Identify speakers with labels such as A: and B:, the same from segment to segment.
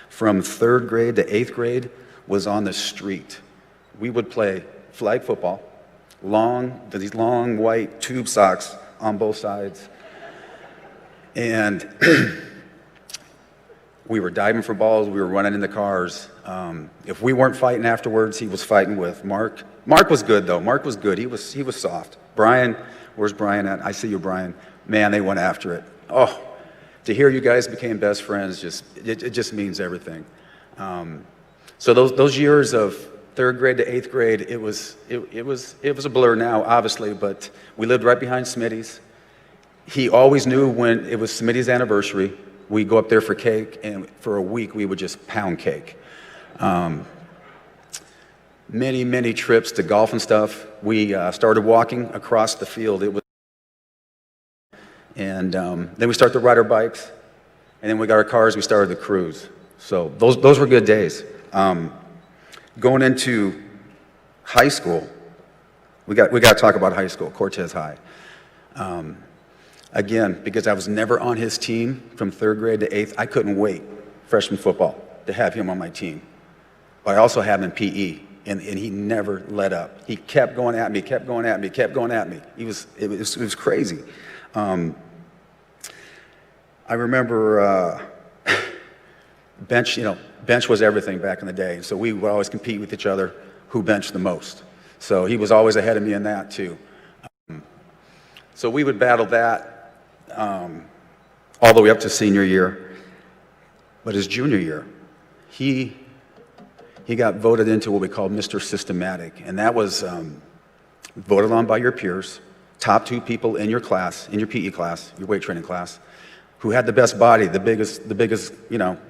A: from 3rd grade to 8th grade was on the street. We would play flag football, these long white tube socks on both sides. And we were diving for balls, we were running in the cars. If we weren't fighting afterwards, he was fighting with Mark. Mark was good though, Mark was good, he was soft. Brian, where's Brian at? I see you, Brian. Man, they went after it. Oh, to hear you guys became best friends, it just means everything. So those years of 3rd grade to 8th grade, it was a blur now, obviously, but we lived right behind Smitty's. He always knew when it was Smitty's anniversary, we'd go up there for cake, and for a week we would just pound cake. Many trips to golf and stuff. We started walking across the field. Then we started to ride our bikes, and then we got our cars, we started the cruise. So those were good days. Going into high school, we got to talk about high school, Cortez High. Again, because I was never on his team from 3rd grade to 8th, I couldn't wait, freshman football, to have him on my team. But I also had him in PE, and he never let up. He kept going at me, kept going at me, kept going at me. It was crazy. I remember bench was everything back in the day. So we would always compete with each other, who benched the most. So he was always ahead of me in that too. So we would battle that all the way up to senior year. But his junior year, he got voted into what we call Mr. Systematic, and that was voted on by your peers, top 2 people in your class, in your PE class, your weight training class, who had the best body, the biggest,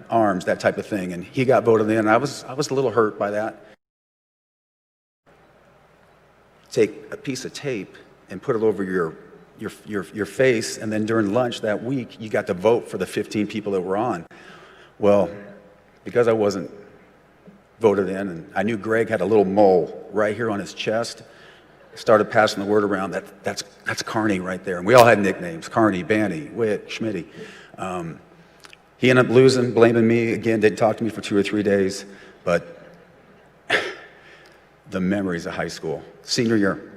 A: arms, that type of thing. And he got voted in, and I was a little hurt by that. Take a piece of tape and put it over your face, and then during lunch that week, you got to vote for the 15 people that were on. Well, because I wasn't voted in, and I knew Greg had a little mole right here on his chest, started passing the word around that's Carney right there. And we all had nicknames, Carney, Banny, Witt, Schmitty. He ended up losing, blaming me again, didn't talk to me for 2 or 3 days, but the memories of high school. Senior year,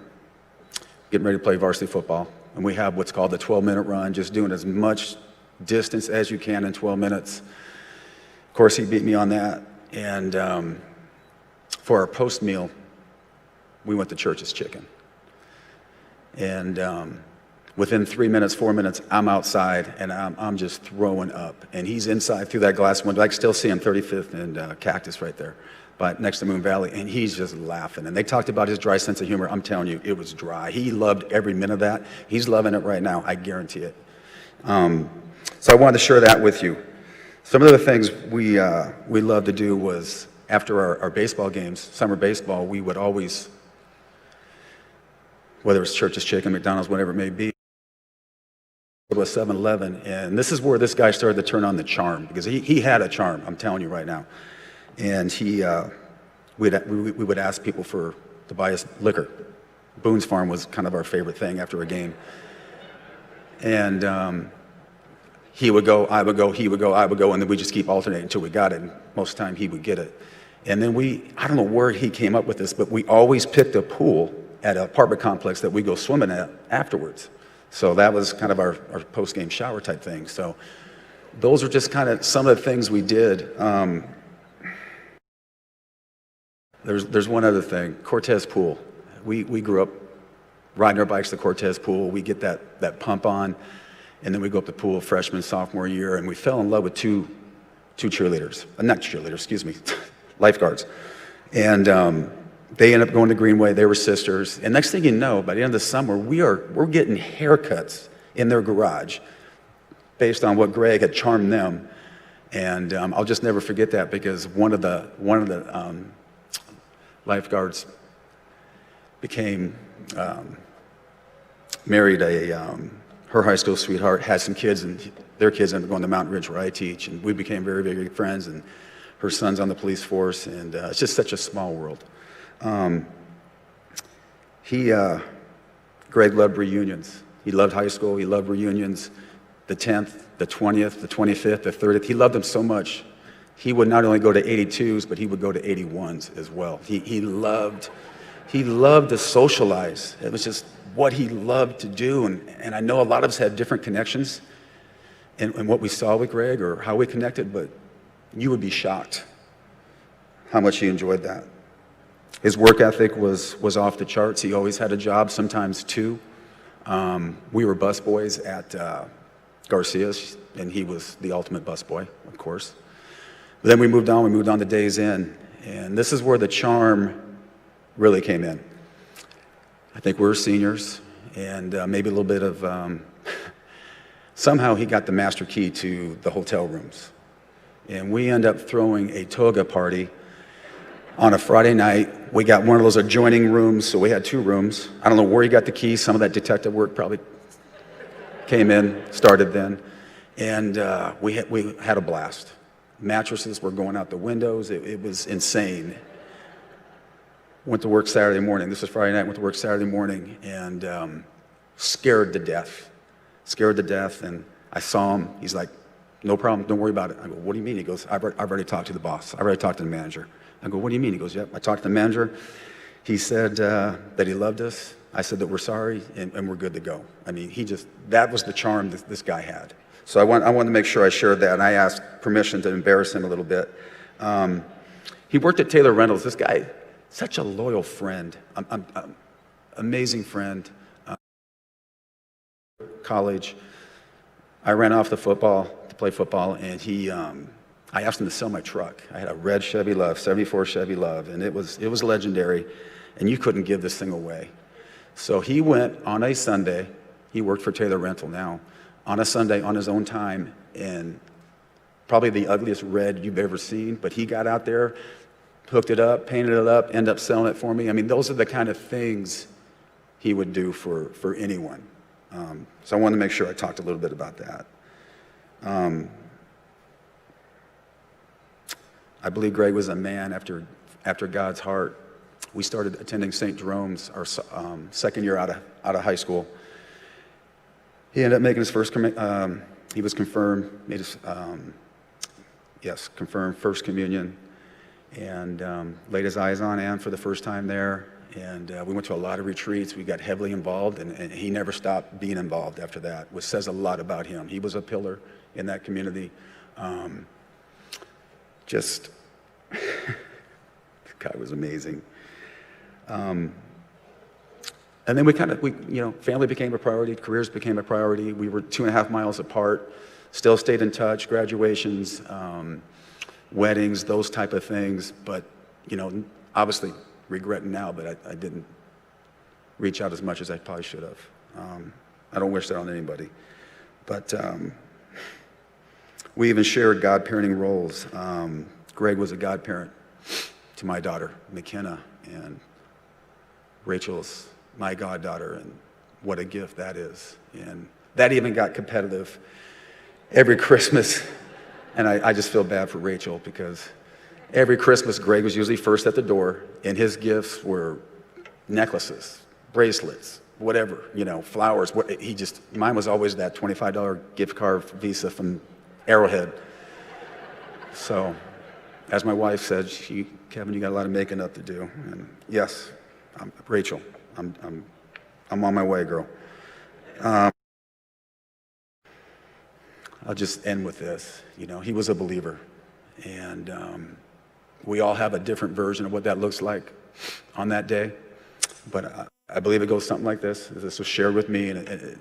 A: getting ready to play varsity football, and we have what's called the 12-minute run, just doing as much distance as you can in 12 minutes. Of course, he beat me on that, and for our post meal, we went to Church's Chicken. And within 3 minutes, 4 minutes, I'm outside, and I'm just throwing up. And he's inside through that glass window. I can still see him, 35th and Cactus right there, but next to Moon Valley, and he's just laughing. And they talked about his dry sense of humor. I'm telling you, it was dry. He loved every minute of that. He's loving it right now, I guarantee it. So I wanted to share that with you. Some of the things we loved to do was, after our baseball games, summer baseball, we would always, whether it's Church's Chicken, McDonald's, whatever it may be, go to a 7-Eleven, and this is where this guy started to turn on the charm, because he had a charm, I'm telling you right now. And we would ask people to buy us liquor. Boone's Farm was kind of our favorite thing after a game. And he would go, I would go, he would go, I would go, and then we just keep alternating until we got it, and most of the time he would get it. And then I don't know where he came up with this, but we always picked a pool at an apartment complex that we go swimming at afterwards. So that was kind of our post-game shower type thing. So those are just kind of some of the things we did. There's one other thing, Cortez Pool. We grew up riding our bikes to Cortez Pool. We get that pump on, and then we go up the pool freshman, sophomore year, and we fell in love with two cheerleaders. Not cheerleaders, excuse me, lifeguards. And they ended up going to Greenway. They were sisters. And next thing you know, by the end of the summer, we're getting haircuts in their garage based on what Greg had charmed them. And I'll just never forget that, because one of the lifeguards married her high school sweetheart, had some kids, and their kids ended up going to Mountain Ridge where I teach, and we became very, very good friends, and her son's on the police force, and it's just such a small world. Greg loved reunions. He loved high school, he loved reunions, the 10th, the 20th, the 25th, the 30th. He loved them so much He would not only go to 82s, but he would go to 81s as well. He loved to socialize. It was just what he loved to do. And I know a lot of us had different connections in what we saw with Greg or how we connected, but you would be shocked how much he enjoyed that. His work ethic was off the charts. He always had a job, sometimes two. We were busboys at Garcia's, and he was the ultimate busboy, of course. But then we moved on to Days Inn, and this is where the charm really came in. I think we were seniors, and maybe a little bit of, somehow he got the master key to the hotel rooms. And we end up throwing a toga party on a Friday night. We got one of those adjoining rooms, so we had two rooms. I don't know where he got the key. Some of that detective work probably came in, started then. And we had a blast. Mattresses were going out the windows. It was insane. Went to work Saturday morning. This was Friday night. Went to work Saturday morning and scared to death. Scared to death. And I saw him. He's like, no problem. Don't worry about it. I go, what do you mean? He goes, I've already talked to the boss. I've already talked to the manager. I go, what do you mean? He goes, yep, I talked to the manager. He said that he loved us. I said that we're sorry and we're good to go. I mean, that was the charm that this guy had. So I wanted to make sure I shared that, and I asked permission to embarrass him a little bit. He worked at Taylor Rentals. This guy, such a loyal friend, amazing friend. College, I ran off to play football, and I asked him to sell my truck. I had a red Chevy Love, 74 Chevy Love, and it was legendary, and you couldn't give this thing away. So he went on a Sunday. He worked for Taylor Rental now. On a Sunday, on his own time, and probably the ugliest red you've ever seen, but he got out there, hooked it up, painted it up, ended up selling it for me. I mean, those are the kind of things he would do for anyone. So I wanted to make sure I talked a little bit about that. I believe Greg was a man after God's heart. We started attending St. Jerome's our second year out of high school. He ended up making his first, he was confirmed, made his, confirmed First Communion, and laid his eyes on Ann for the first time there. And we went to a lot of retreats. We got heavily involved, and he never stopped being involved after that, which says a lot about him. He was a pillar in that community. This guy was amazing. And then family became a priority, careers became a priority. We were 2.5 miles apart, still stayed in touch, graduations, weddings, those type of things. But, obviously regretting now, but I didn't reach out as much as I probably should have. I don't wish that on anybody. But we even shared God-parenting roles. Greg was a godparent to my daughter, McKenna, and Rachel's my goddaughter, and what a gift that is. And that even got competitive every Christmas. And I just feel bad for Rachel, because every Christmas, Greg was usually first at the door, and his gifts were necklaces, bracelets, whatever, flowers. Mine was always that $25 gift card Visa from Arrowhead. So, as my wife said, Kevin, you got a lot of making up to do. And yes, Rachel, I'm on my way, girl. I'll just end with this. He was a believer, and we all have a different version of what that looks like on that day. But I believe it goes something like this. This was shared with me, and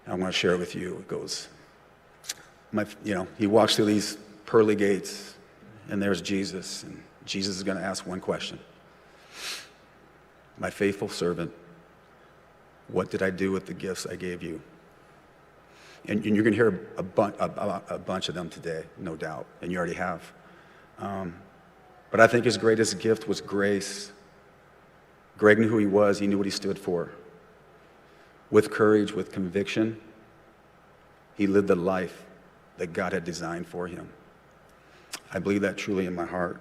A: I want to share it with you. It goes, he walks through these pearly gates, and there's Jesus, and Jesus is going to ask one question. My faithful servant, what did I do with the gifts I gave you? And you're going to hear a bunch of them today, no doubt, and you already have. But I think his greatest gift was grace. Greg knew who he was. He knew what he stood for. With courage, with conviction, he lived the life that God had designed for him. I believe that truly in my heart.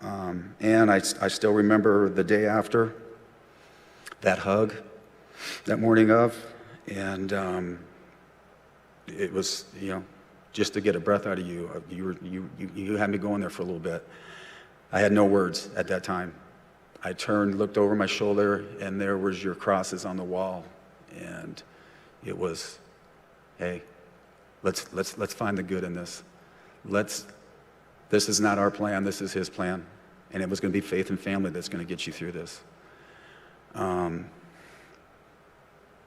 A: And I still remember the day after, that hug, that morning of, and it was, just to get a breath out of you. You had me going there for a little bit. I had no words at that time. I turned, looked over my shoulder, and there was your crosses on the wall. And it was, hey, let's find the good in this. This is not our plan, this is his plan. And it was going to be faith and family that's going to get you through this.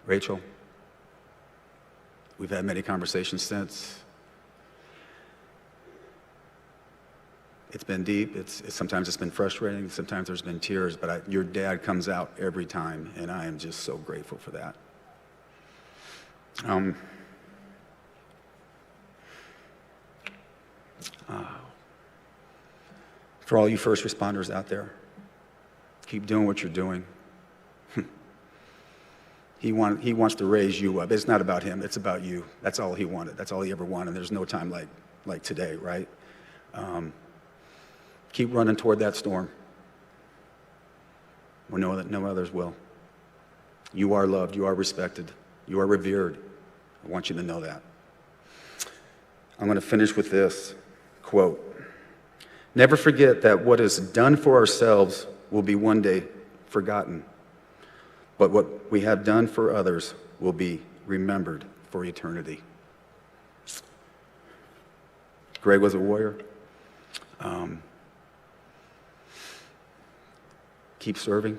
A: Rachel, we've had many conversations since. It's been deep. Sometimes it's been frustrating. Sometimes there's been tears. But your dad comes out every time, and I am just so grateful for that. For all you first responders out there, keep doing what you're doing. He wants to raise you up. It's not about him. It's about you. That's all he wanted. That's all he ever wanted. There's no time like today, right? Keep running toward that storm. We know that no others will. You are loved. You are respected. You are revered. I want you to know that. I'm going to finish with this quote. Never forget that what is done for ourselves will be one day forgotten, but what we have done for others will be remembered for eternity. Greg was a warrior. Keep serving.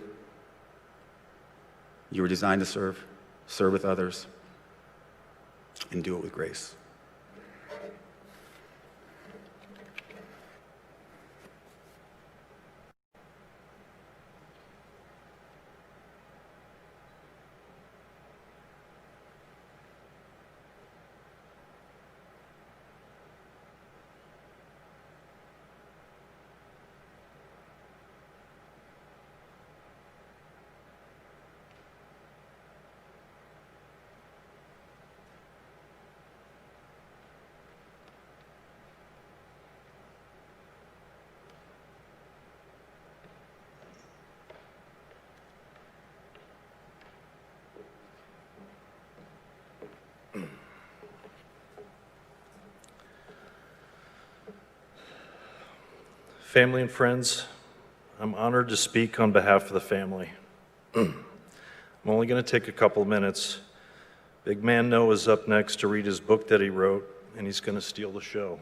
A: You were designed to serve with others, and do it with grace.
B: Family and friends, I'm honored to speak on behalf of the family. I'm only going to take a couple minutes. Big man Noah is up next to read his book that he wrote, and he's going to steal the show.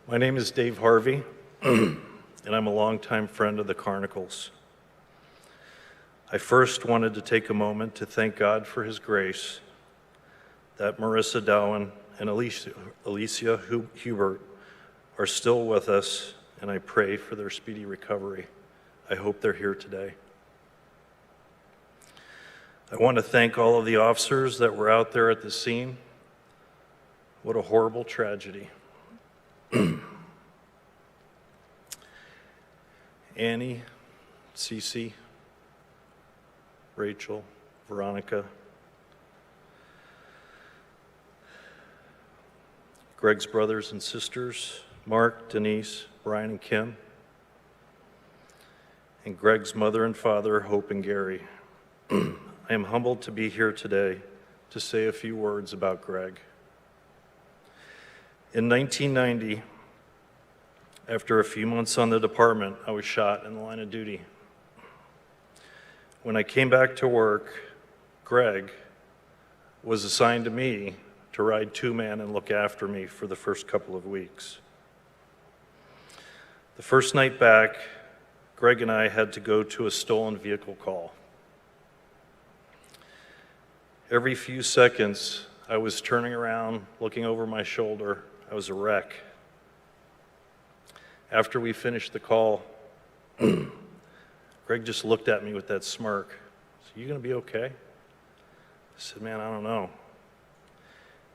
B: My name is Dave Harvey, and I'm a longtime friend of the Carnicles. I first wanted to take a moment to thank God for his grace that Marissa Dowen and Alicia Hubert are still with us, and I pray for their speedy recovery. I hope they're here today. I want to thank all of the officers that were out there at the scene. What a horrible tragedy. Annie, Cece, Rachel, Veronica, Greg's brothers and sisters, Mark, Denise, Brian, and Kim, and Greg's mother and father, Hope and Gary. I am humbled to be here today to say a few words about Greg. In 1990, after a few months on the department, I was shot in the line of duty. When I came back to work, Greg was assigned to me to ride two-man and look after me for the first couple of weeks. The first night back, Greg and I had to go to a stolen vehicle call. Every few seconds, I was turning around, looking over my shoulder. I was a wreck. After we finished the call, Greg just looked at me with that smirk. "So you gonna be okay?" I said, "Man, I don't know."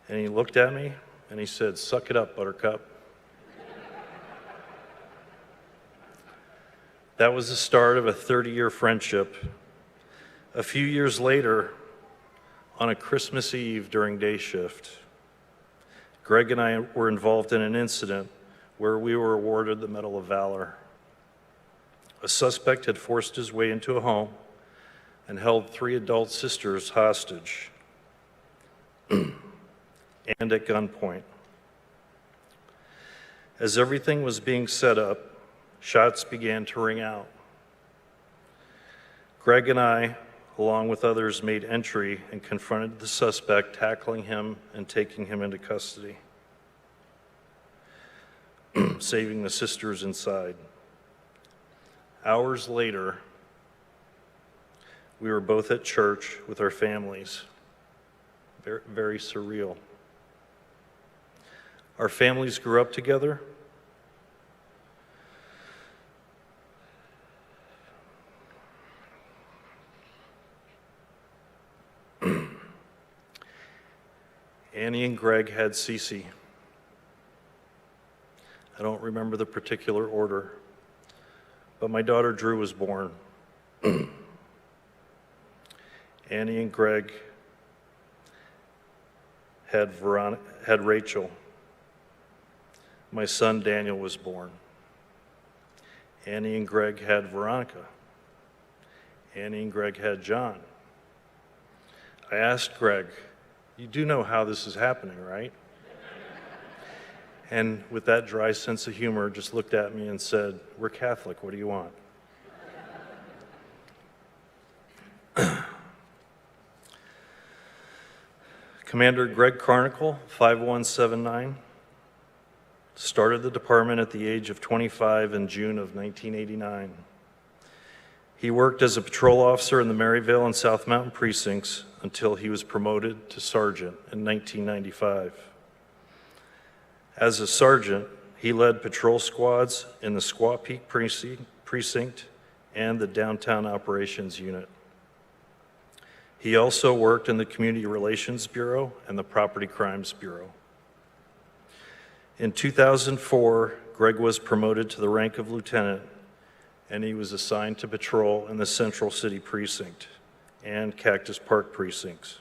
B: And he looked at me and he said, "Suck it up, Buttercup." That was the start of a 30-year friendship. A few years later, on a Christmas Eve during day shift, Greg and I were involved in an incident where we were awarded the Medal of Valor. A suspect had forced his way into a home and held 3 adult sisters hostage. and at gunpoint. As everything was being set up, shots began to ring out. Greg and I, along with others, made entry and confronted the suspect, tackling him and taking him into custody, saving the sisters inside. Hours later, we were both at church with our families. Very, very surreal. Our families grew up together. Annie and Greg had Cece. I don't remember the particular order, but my daughter Drew was born. Annie and Greg had Rachel. My son Daniel was born. Annie and Greg had Veronica. Annie and Greg had John. I asked Greg, "You do know how this is happening, right?" And with that dry sense of humor, just looked at me and said, "We're Catholic, what do you want?" Commander Greg Carnicle, 5179, started the department at the age of 25 in June of 1989. He worked as a patrol officer in the Maryvale and South Mountain precincts until he was promoted to sergeant in 1995. As a sergeant, he led patrol squads in the Squaw Peak precinct and the Downtown Operations Unit. He also worked in the Community Relations Bureau and the Property Crimes Bureau. In 2004, Greg was promoted to the rank of lieutenant, and he was assigned to patrol in the Central City Precinct and Cactus Park precincts.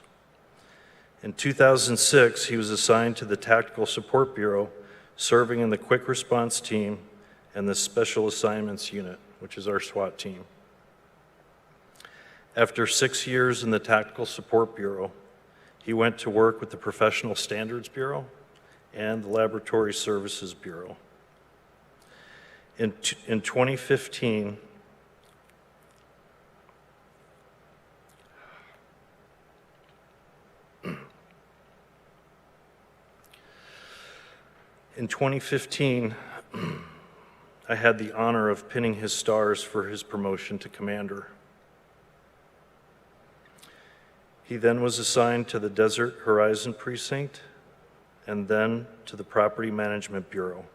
B: In 2006, he was assigned to the Tactical Support Bureau, serving in the Quick Response Team and the Special Assignments Unit, which is our SWAT team. After 6 years in the Tactical Support Bureau, he went to work with the Professional Standards Bureau and the Laboratory Services Bureau. In 2015, I had the honor of pinning his stars for his promotion to commander. He then was assigned to the Desert Horizon Precinct and then to the Property Management Bureau.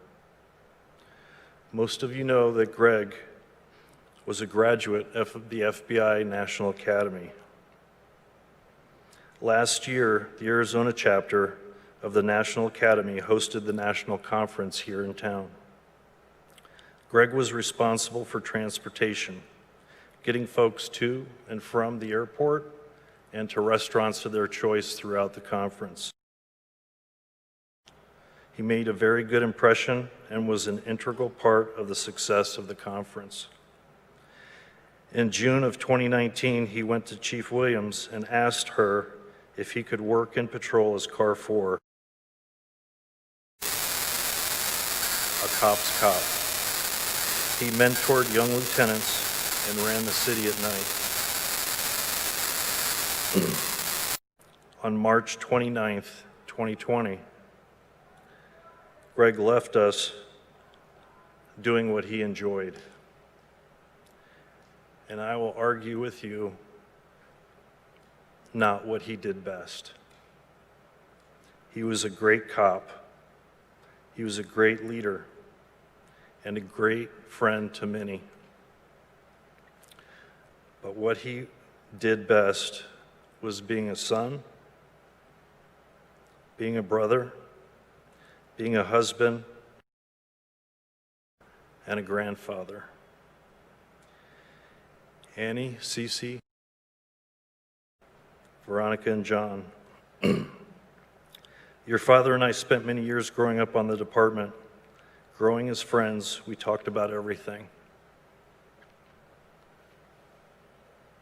B: Most of you know that Greg was a graduate of the FBI National Academy. Last year, the Arizona chapter of the National Academy hosted the national conference here in town. Greg was responsible for transportation, getting folks to and from the airport and to restaurants of their choice throughout the conference. He made a very good impression and was an integral part of the success of the conference. In June of 2019, he went to Chief Williams and asked her if he could work in patrol as Car 4, a cop's cop. He mentored young lieutenants and ran the city at night. On March 29th, 2020, Greg left us doing what he enjoyed. And I will argue with you, not what he did best. He was a great cop. He was a great leader and a great friend to many. But what he did best was being a son, being a brother, being a husband, and a grandfather. Annie, Cece, Veronica, and John. Your father and I spent many years growing up on the department. Growing as friends, we talked about everything.